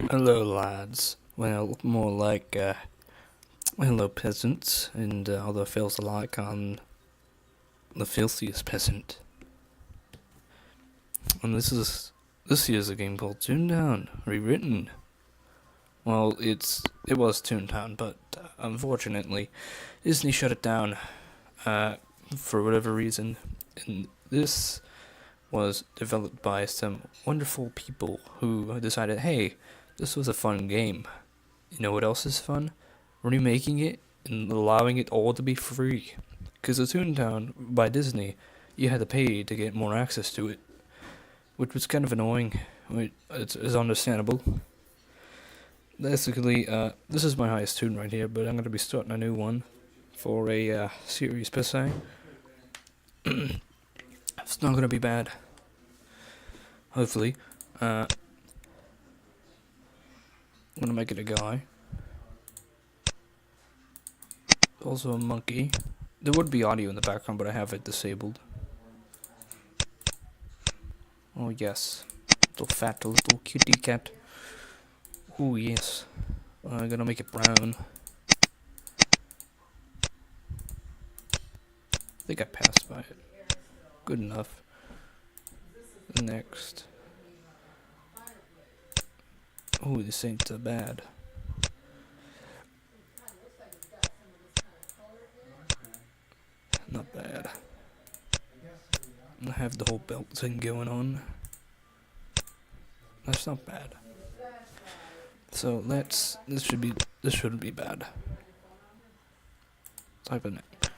Hello, lads. Well, more like, hello, peasants, and other filth alike. I'm the filthiest peasant. And this year's a game called ToonTown Rewritten. Well, it was ToonTown, but unfortunately, Disney shut it down, for whatever reason. And this was developed by some wonderful people who decided, hey, this was a fun game. You know what else is fun? Remaking it and allowing it all to be free. Because the Toontown by Disney, you had to pay to get more access to it, which was kind of annoying. It's understandable. Basically, this is my highest tune right here, but I'm going to be starting a new one for a series per se. It's not going to be bad. Hopefully. I'm going to make it a guy. Also a monkey. There would be audio in the background, but I have it disabled. Oh yes. Little fat little cutie cat. Oh yes. I'm gonna make it brown. I think I passed by it. Good enough. Next. Oh, this ain't so bad. Not bad. I have the whole belt thing going on. That's not bad. So this shouldn't be bad. Type of neck.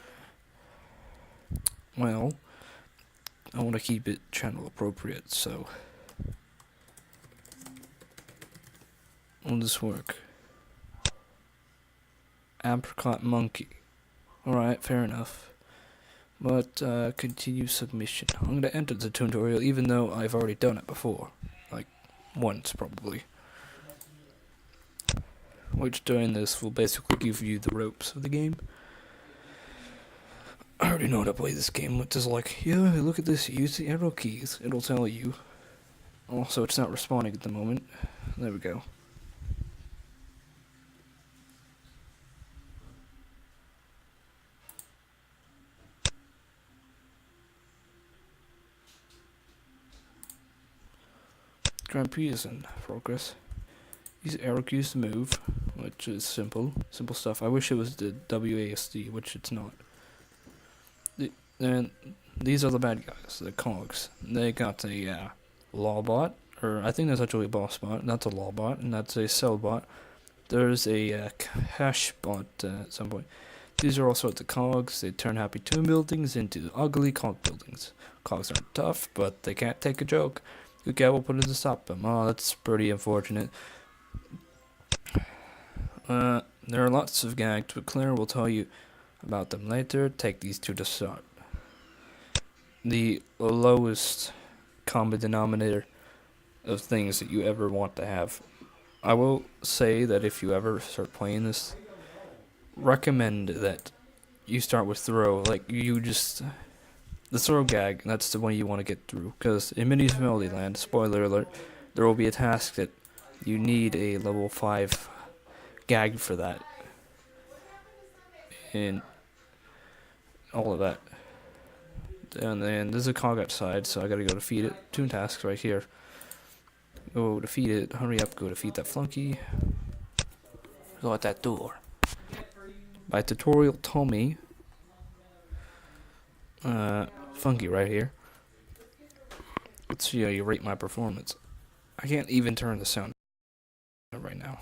Well, I want to keep it channel appropriate, so will this work? Apricot monkey. Alright, fair enough. But continue submission. I'm gonna enter the tutorial even though I've already done it before. Like once probably. Which during this will basically give you the ropes of the game. I already know how to play this game, which is like, yeah, look at this, use the arrow keys, it'll tell you. Also, it's not responding at the moment. There we go. Grand Peasant progress. Use arrow keys to move, which is simple stuff. I wish it was the WASD, which it's not. And these are the bad guys, the cogs. They got a law bot, or I think that's actually a boss bot. That's a law bot, and that's a sell bot. There's a cash bot at some point. These are all sorts of cogs. They turn happy toon buildings into ugly cog buildings. Cogs aren't tough, but they can't take a joke. Good guy will put it to stop them. Oh, that's pretty unfortunate. There are lots of gags, but Claire will tell you about them later. Take these two to start. The lowest common denominator of things that you ever want to have. I will say that if you ever start playing this, recommend that you start with throw. Like, the throw gag, that's the one you want to get through. Because in Minnie's Melody Land, spoiler alert, there will be a task that you need a level 5 gag for that. And all of that. And then there's a cog outside, so I gotta go defeat it. Toon tasks right here. Go defeat it, hurry up, go defeat that flunky. Go at that door. My tutorial told me, funky right here. Let's see how you rate my performance. I can't even turn the sound right now.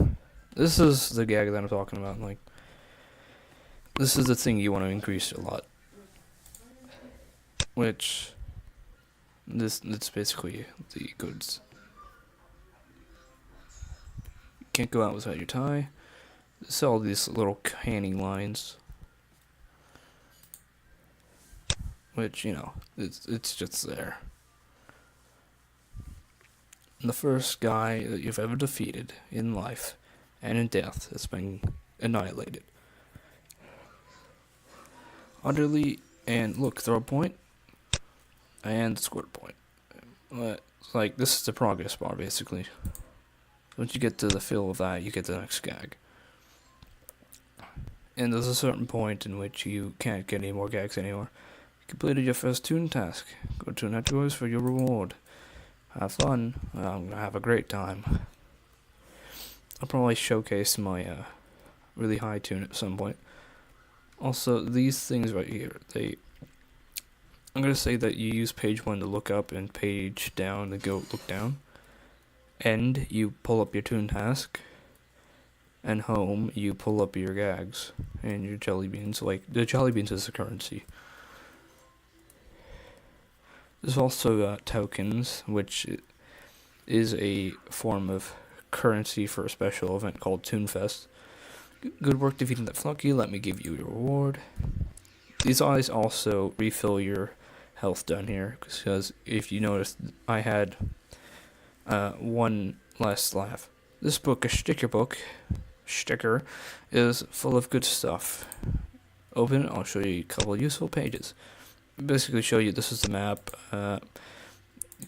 This is the gag that I'm talking about, like, this is the thing you want to increase a lot. Which, it's basically the goods. Can't go out without your tie. It's all these little canny lines. Which, you know, it's just there. And the first guy that you've ever defeated in life and in death has been annihilated. Utterly, and look, throw a point. And score point. Like, this is the progress bar, basically. Once you get to the fill of that, you get the next gag. And there's a certain point in which you can't get any more gags anymore. You completed your first Toon task. Go to Networks for your reward. Have fun. I'm gonna have a great time. I'll probably showcase my really high Toon at some point. Also, these things right here, I'm gonna say that you use page 1 to look up and page down to go look down. End, you pull up your Toon task. And home, you pull up your gags and your jelly beans. Like, the jelly beans is the currency. There's also tokens, which is a form of currency for a special event called Toonfest. Good work defeating that flunky. Let me give you your reward. These eyes also refill your health down here, because if you notice, I had one less laugh. This book, a sticker is full of good stuff. Open it, I'll show you a couple of useful pages. Basically show you this is the map. You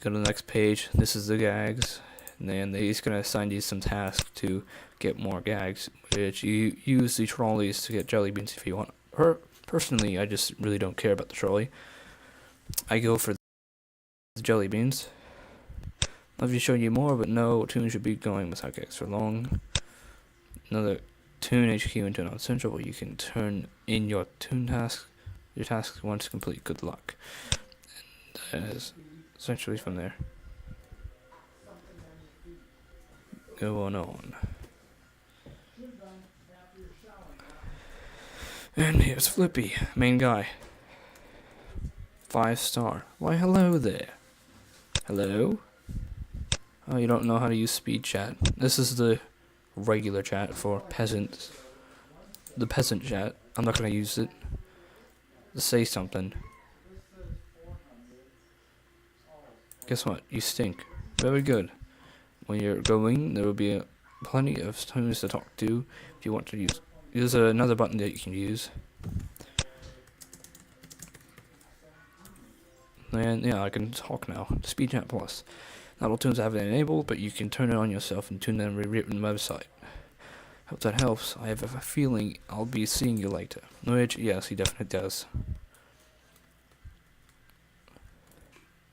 go to the next page, this is the gags, and then he's going to assign you some tasks to get more gags, which you use the trolleys to get jelly beans if you want. Personally, I just really don't care about the trolley. I go for the jelly beans. Love to show you more, but no Toon should be going without gags for long. Another Toon HQ into an Central where you can turn in your Toon task. Your task once complete. Good luck. And that is essentially from there. Go on. And here's Flippy, main guy. 5-star. Why, hello there. Hello? Oh, you don't know how to use speed chat. This is the regular chat for peasants. The peasant chat. I'm not gonna use it. To say something. Guess what? You stink. Very good. When you're going, there will be plenty of toons to talk to if you want to use. There's another button that you can use. And yeah, I can talk now. Speed chat plus. Not all tunes have it enabled, but you can turn it on yourself and ToonTown Rewritten website. Hope that helps. I have a feeling I'll be seeing you later. Which, yes, he definitely does.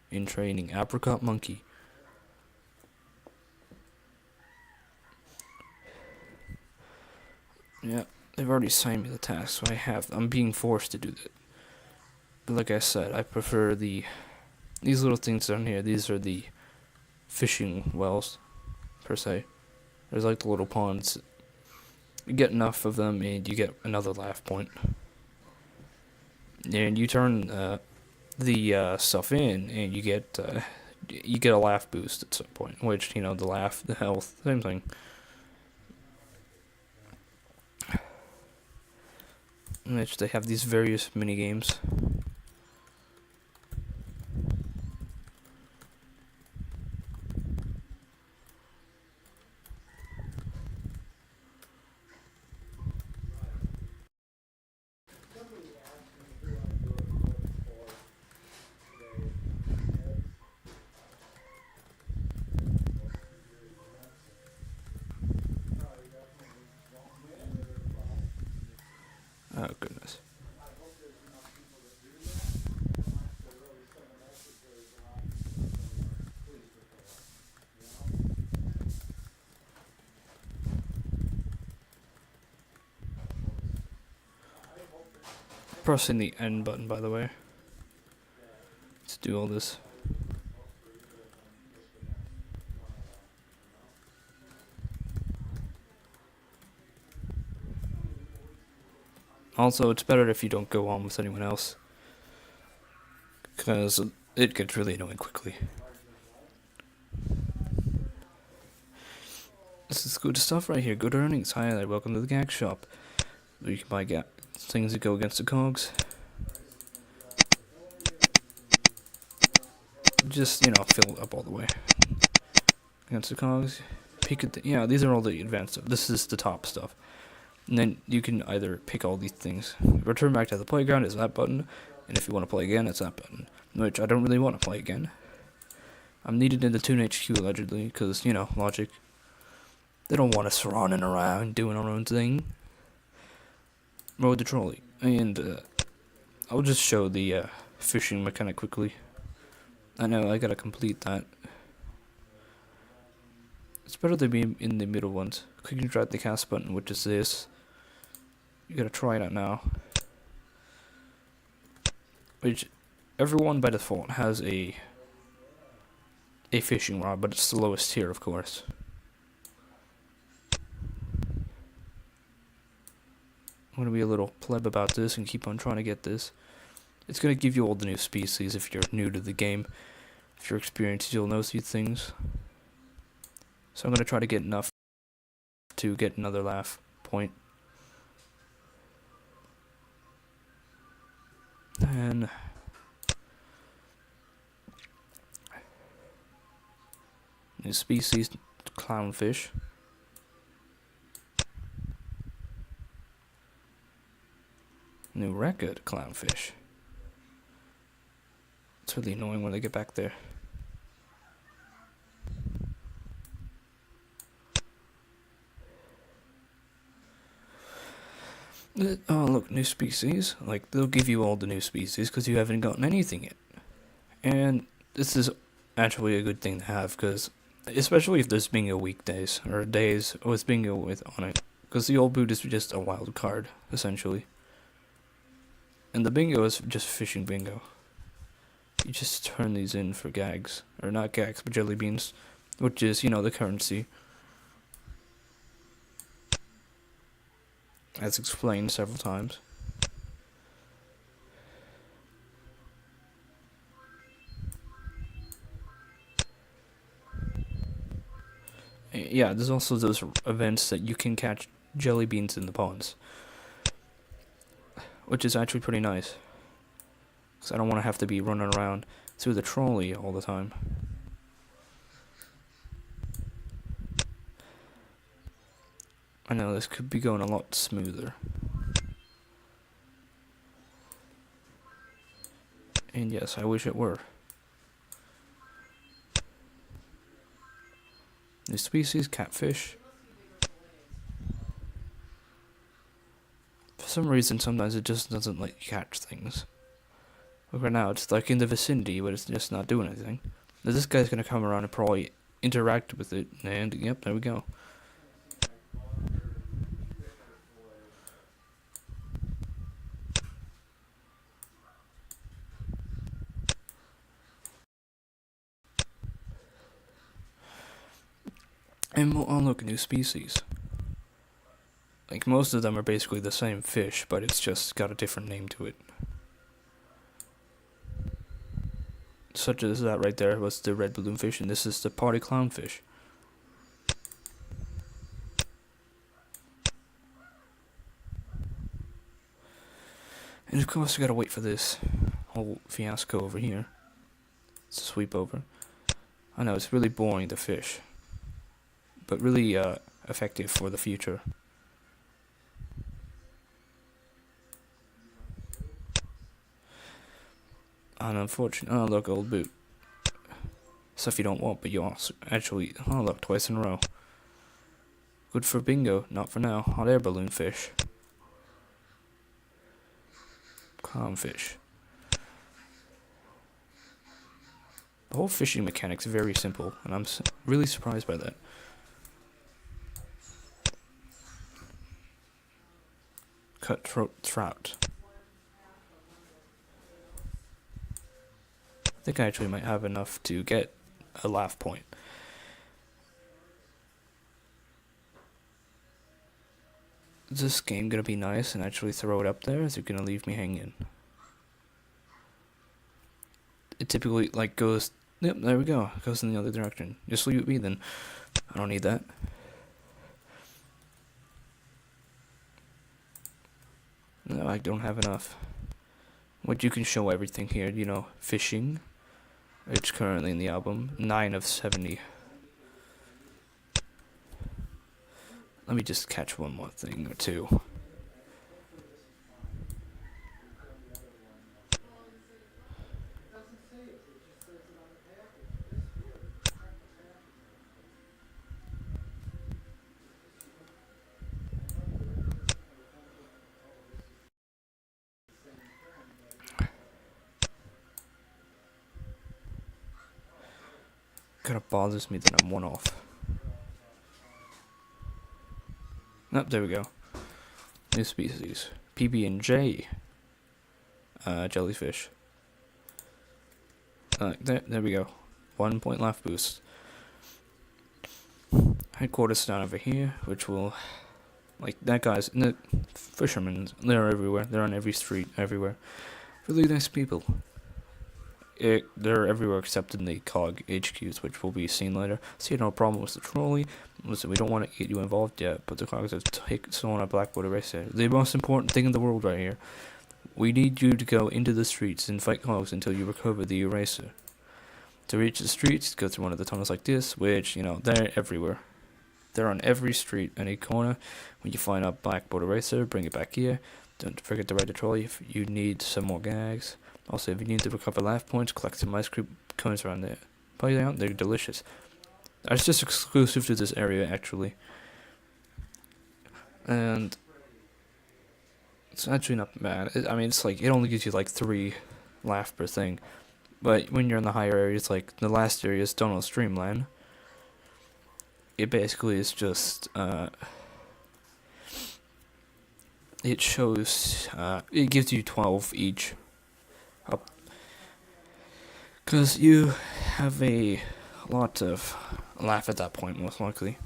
In training, apricot monkey. Yeah, they've already assigned me the task, so I'm being forced to do that. But like I said, I prefer these little things down here. These are the fishing wells, per se. There's like the little ponds. You get enough of them and you get another laugh point. And you turn the stuff in and you get a laugh boost at some point. Which, the laugh, the health, same thing. In which they have these various mini games. Oh goodness. Pressing the N button, by the way, to do all this. Also, it's better if you don't go on with anyone else, because it gets really annoying quickly. This is good stuff right here. Good earnings. Hi there. Welcome to the gag shop. Where you can buy things that go against the cogs. Just, fill it up all the way. Against the cogs. Peek at these are all the advanced stuff. This is the top stuff. And then you can either pick all these things. Return back to the playground is that button. And if you want to play again, it's that button. Which I don't really want to play again. I'm needed in the Toon HQ allegedly, because, logic. They don't want us running around doing our own thing. Rode the trolley. And I'll just show the fishing mechanic quickly. I know, I gotta complete that. It's better to be in the middle ones. Quick and drag the cast button, which is this. You gotta try it out now. Which, everyone by default has a fishing rod, but it's the lowest tier, of course. I'm gonna be a little pleb about this and keep on trying to get this. It's gonna give you all the new species if you're new to the game. If you're experienced, you'll know these things. So I'm gonna try to get enough to get another laugh point. And new species, clownfish. New record, clownfish. It's really annoying when they get back there. Oh, look, new species. Like, they'll give you all the new species because you haven't gotten anything yet. And this is actually a good thing to have because, especially if there's bingo weekdays or days with bingo with on it, because the old boot is just a wild card, essentially. And the bingo is just fishing bingo. You just turn these in for gags. Or not gags, but jelly beans. Which is, you know, the currency. As explained several times. Yeah, there's also those events that you can catch jelly beans in the ponds. Which is actually pretty nice. Because I don't want to have to be running around through the trolley all the time. I know, this could be going a lot smoother. And yes, I wish it were. New species, catfish. For some reason, sometimes it just doesn't let you catch things. Like right now, it's like in the vicinity, but it's just not doing anything. Now this guy's gonna come around and probably interact with it, and yep, there we go. And we'll unlock new species. Like, most of them are basically the same fish, but it's just got a different name to it. Such as that right there was the red balloon fish, and this is the party clownfish. And of course, we gotta wait for this whole fiasco over here to sweep over. I know, it's really boring to fish, but really effective for the future. And unfortunately, oh look, old boot. Stuff you don't want, but you also actually, oh look, twice in a row. Good for bingo, not for now. Hot air balloon fish. Clownfish. The whole fishing mechanic's very simple, and I'm really surprised by that. Cutthroat trout. I think I actually might have enough to get a laugh point. Is this game gonna be nice and actually throw it up there, or is it gonna leave me hanging? It typically, like, goes, yep, there we go, it goes in the other direction. Just leave it be then. I don't need that. No, I don't have enough. What you can show everything here, you know, fishing. It's currently in the album, 9 of 70. Let me just catch one more thing or two. Kind of bothers me that I'm one off. Nope, there we go. New species. PB&J. Jellyfish. There we go. 1 point life boost. Headquarters down over here, which will... Like, that guy's... The fishermen, they're everywhere. They're on every street, everywhere. Really nice people. They're everywhere except in the COG HQs, which will be seen later. See, no problem with the trolley. Listen, we don't want to get you involved yet, but the COGs have stolen a Blackwater Racer. The most important thing in the world right here. We need you to go into the streets and fight COGs until you recover the eraser. To reach the streets, go through one of the tunnels like this, which, you know, they're everywhere. They're on every street, any corner. When you find a Blackboard Eraser, bring it back here. Don't forget to ride the trolley if you need some more gags. Also, if you need to recover life points, collect some ice cream cones around there. Buy them out, they're delicious. It's just exclusive to this area, actually. And it's actually not bad. I mean, it's like, it only gives you like 3 laugh per thing. But when you're in the higher areas, like the last area is Donald Streamland, it basically is just, it shows, it gives you 12 each. Up. Because you have a lot of laugh at that point, most likely.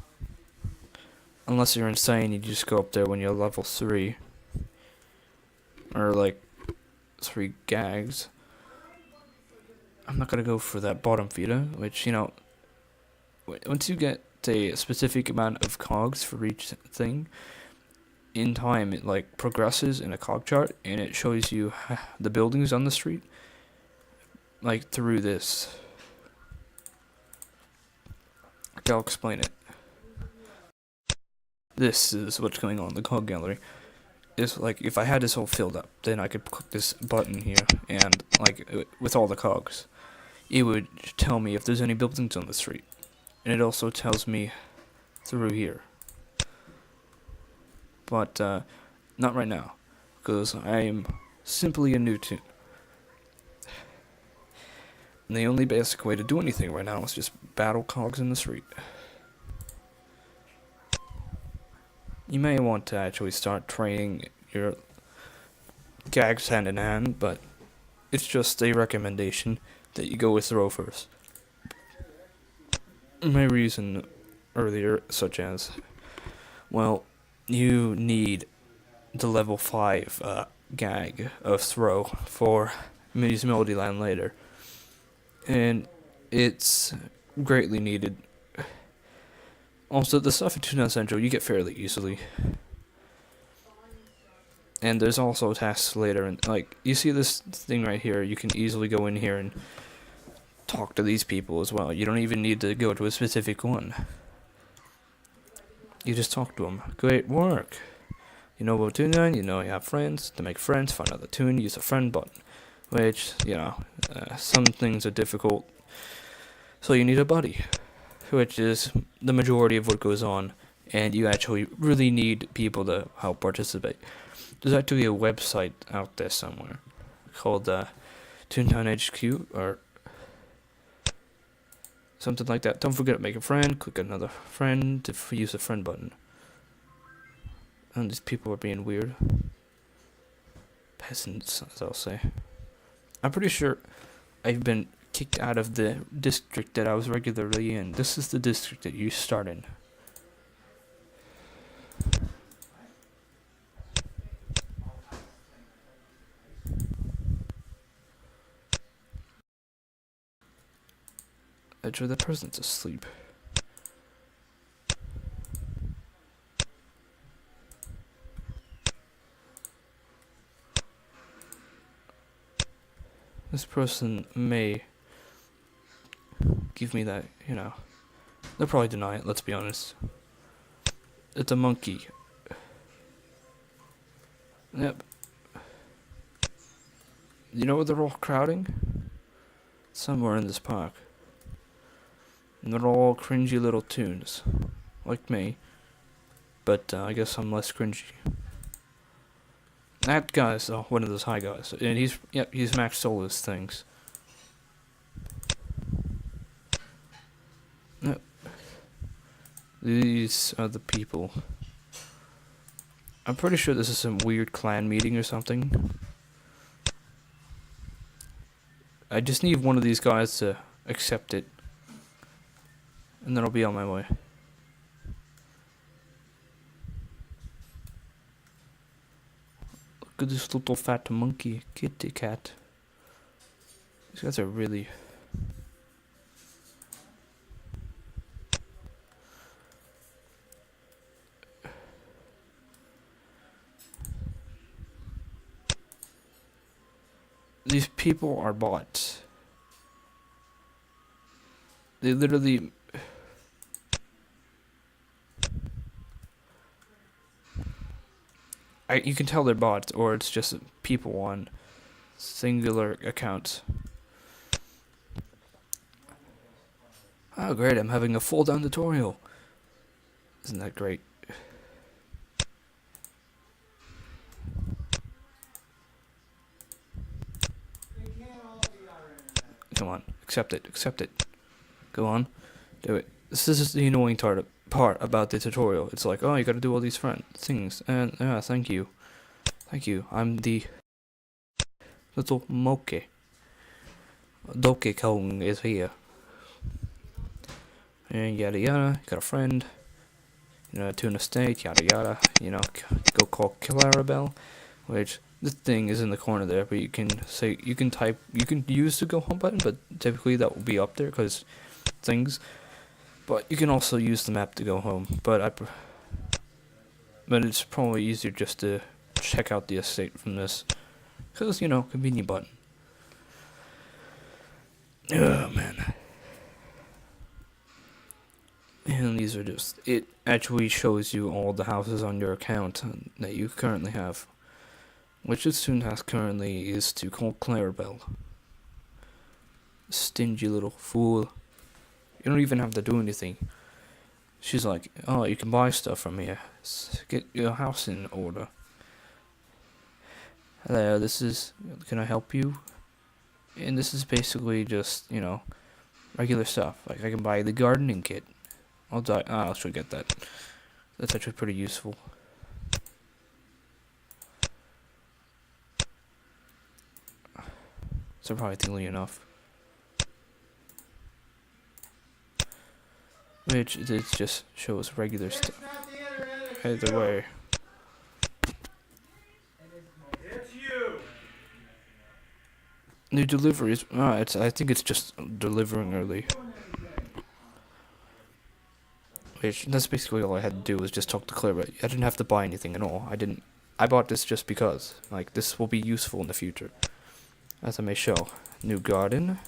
Unless you're insane, you just go up there when you're level 3. Or like 3 gags. I'm not gonna go for that bottom feeder, which, you know, once you get a specific amount of cogs for each thing, in time it like progresses in a cog chart, and it shows you the buildings on the street, like through this. I'll explain it. This is what's going on in the cog gallery. It's like, if I had this all filled up, then I could click this button here, and like with all the cogs, it would tell me if there's any buildings on the street. And it also tells me through here. But not right now, because I am simply a new toon. And the only basic way to do anything right now is just battle cogs in the street. You may want to actually start training your gags hand in hand, but it's just a recommendation that you go with throw first. My reason earlier, such as, well, you need the level 5 gag of throw for Minnie's Melody Land later. And it's greatly needed. Also, the stuff in ToonTown Central you get fairly easily. And there's also tasks later, and like, you see this thing right here, you can easily go in here and talk to these people as well. You don't even need to go to a specific one. You just talk to them. Great work. You know about ToonTown, you know you have friends. To make friends, find another toon, use a friend button. Which, you know, some things are difficult, so you need a buddy. Which is the majority of what goes on, and you actually really need people to help participate. There's actually a website out there somewhere called ToonTown HQ, or something like that. Don't forget to make a friend, click another friend to use the friend button. And these people are being weird. Peasants, as I'll say. I'm pretty sure I've been kicked out of the district that I was regularly in. This is the district that you start in. Actually, the person's asleep. This person may give me that, you know. They'll probably deny it, let's be honest. It's a monkey. Yep. You know where they're all crowding? Somewhere in this park. And they're all cringy little toons. Like me. But I guess I'm less cringy. That guy's one of those high guys. And he's maxed all his things. These are the people. I'm pretty sure this is some weird clan meeting or something. I just need one of these guys to accept it. And then I'll be on my way. Look at this little fat monkey, kitty cat. These guys are really... These people are bots. They literally... you can tell they're bots, or it's just people on singular accounts. Oh great, I'm having a full down tutorial. Isn't that great? Come on, accept it, accept it. Go on, do it. This is the annoying part about the tutorial. It's like, oh, you gotta do all these things, and yeah, thank you. Thank you, I'm the little moke. Donkey Kong is here. And yada yada, got a friend. You know, tuna steak, yada yada. You know, go call Clarabelle, which this thing is in the corner there, but you can say, you can use the go home button, but typically that will be up there because things. But you can also use the map to go home. But it's probably easier just to check out the estate from this, because you know, convenient button. Oh man. And these are just, it actually shows you all the houses on your account that you currently have. Which it soon has currently is to call Clarabelle. Stingy little fool. You don't even have to do anything. She's like, oh, you can buy stuff from here. Get your house in order. Hello, can I help you? And this is basically just, you know, regular stuff. Like I can buy the gardening kit. I'll actually get that. That's actually pretty useful. Surprisingly enough. Which it just shows regular stuff. Either way. New deliveries. I think it's just delivering early. Which that's basically all I had to do was just talk to Claire. But I didn't have to buy anything at all. I bought this just because. Like this will be useful in the future. As I may show. New garden.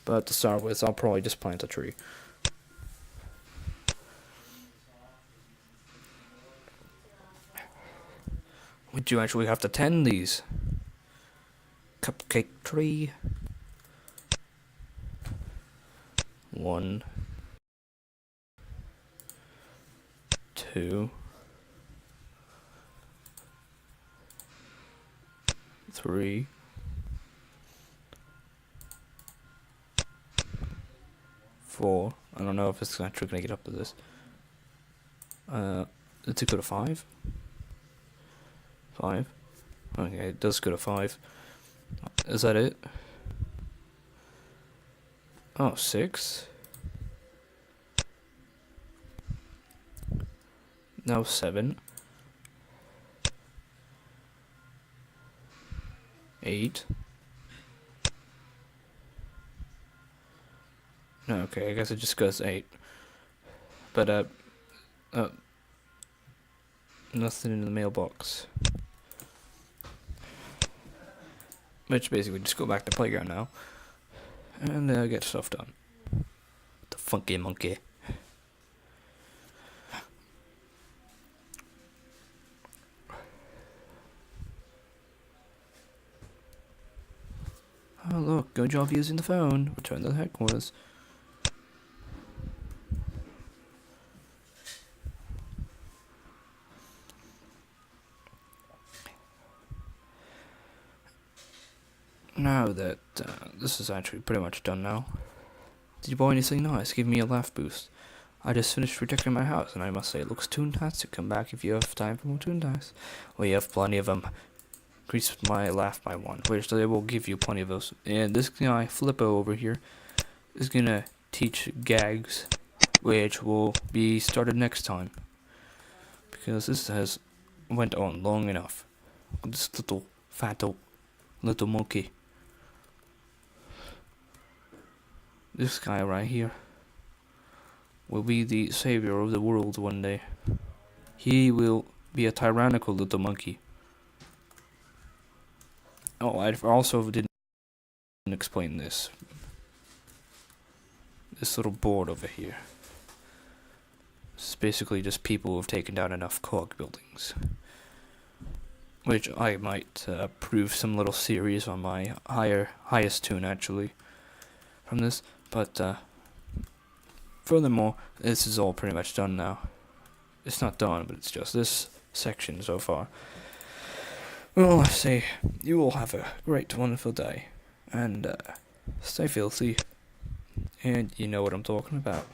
But to start with, I'll probably just plant a tree. Would you actually have to tend these? Cupcake tree. 1, 2, 3, 4. I don't know if it's actually gonna get up to this. It's a go to 5. 5. Okay, it does go to 5. Is that it? Oh, 6. Now 7. 8. No, okay, I guess it just goes 8. But, nothing in the mailbox. Which basically just go back to playground now. And get stuff done. The funky monkey. Oh look, good job using the phone. Return to the headquarters. Now that this is actually pretty much done now. Did you buy anything nice? Give me a laugh boost. I just finished protecting my house, and I must say it looks toontastic. Come back if you have time for more toontas. We have plenty of them. Increase my laugh by 1, which they will give you plenty of those. And this guy, Flippo over here, is gonna teach gags, which will be started next time. Because this has went on long enough. This little fat little monkey. This guy right here will be the savior of the world one day. He will be a tyrannical little monkey. Oh, I also didn't explain this. This little board over here. It's basically just people who have taken down enough cog buildings. Which I might prove some little series on my highest toon actually from this. But furthermore, this is all pretty much done now. It's not done, but it's just this section so far. Well, I say you all have a great, wonderful day, and stay filthy. And you know what I'm talking about.